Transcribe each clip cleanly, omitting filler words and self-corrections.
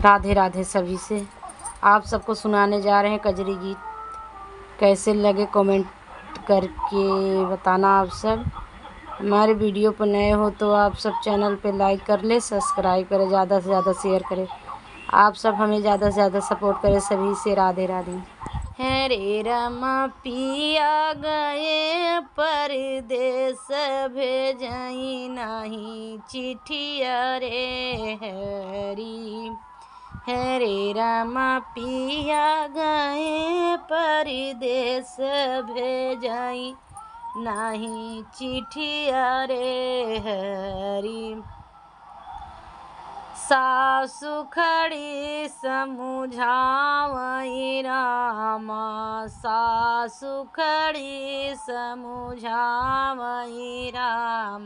राधे राधे सभी से। आप सबको सुनाने जा रहे हैं कजरी गीत। कैसे लगे कमेंट करके बताना। आप सब हमारे वीडियो पर नए हो तो आप सब चैनल पे लाइक कर ले, सब्सक्राइब करें, ज़्यादा से ज़्यादा शेयर करें। आप सब हमें ज़्यादा से ज़्यादा सपोर्ट करें। सभी से राधे राधे। हरे रामा पिया गए परदेस भेजई नहीं चिट्ठिया रे हरी। हरे रामा पिया गए परदेस भेजई नहीं चिट्ठिया रे हरी। सासु खड़ी समुझावई रामा, सासु खड़ी समुझावई राम।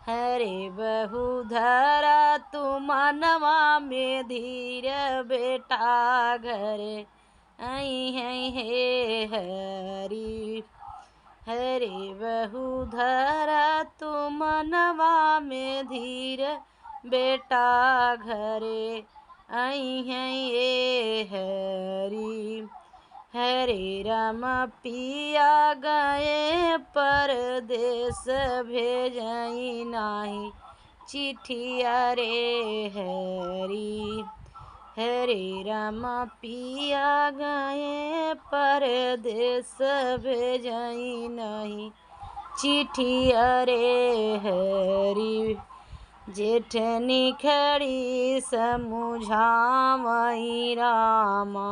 हरे बहू धरा तू मनवा में धीर बेटा घरे आई है हे हरी। हरे बहू धरा तू मनवा में धीर बेटा घरे आई हैं ये हरी। हरे राम पिया गए परदेस भेजई नाही चिट्ठिया रे हरी। हरे राम पिया गए परदेस भेजई नहीं चिट्ठिया रे हरी। जेठनी खड़ी समुझावई रामा,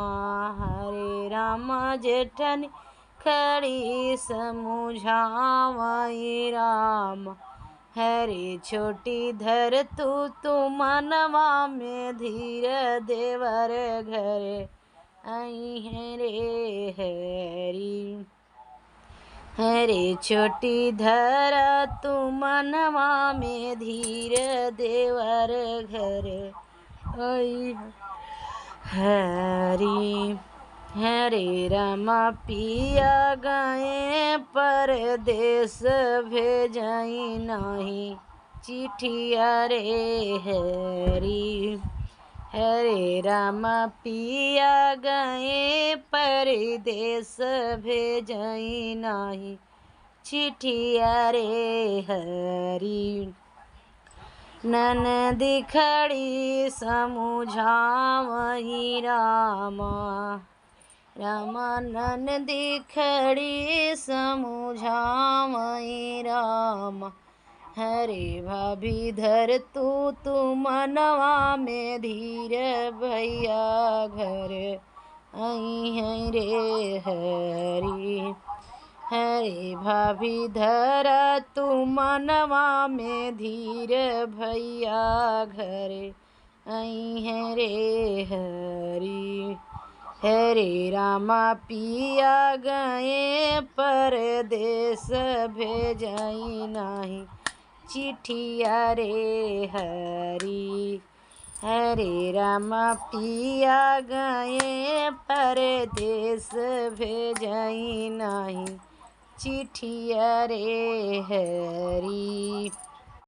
हरे रामा जेठनी खड़ी समुझावई राम। हरे छोटी धर तू मनवा में धीर देवर घरे आई है रे हरी। हरे छोटी धर तू मनवा में धीर देवर घर आई हरी। हरे रामा पिया गए परदेस भेजई नहीं चिट्ठिया रे हरी। हरे रामा पिया गए परदेस भेजई नाही चिट्ठिया रे हरी। ननदी खड़ी समुझावई रामा, रामा ननदी खड़ी समुझावई रामा। हरे भाभी धर तू मनवा में धीर भैया घर आई हैं रे हरी। हरे भाभी धर तू मनवा में धीर भैया घर आई हैं रे हरी। हरे रामा पिया गए परदेस भेजई नाही चिट्ठिया रे हरी। हरे रामा पिया गए परदेस भेजई नाही चिट्ठिया रे हरी।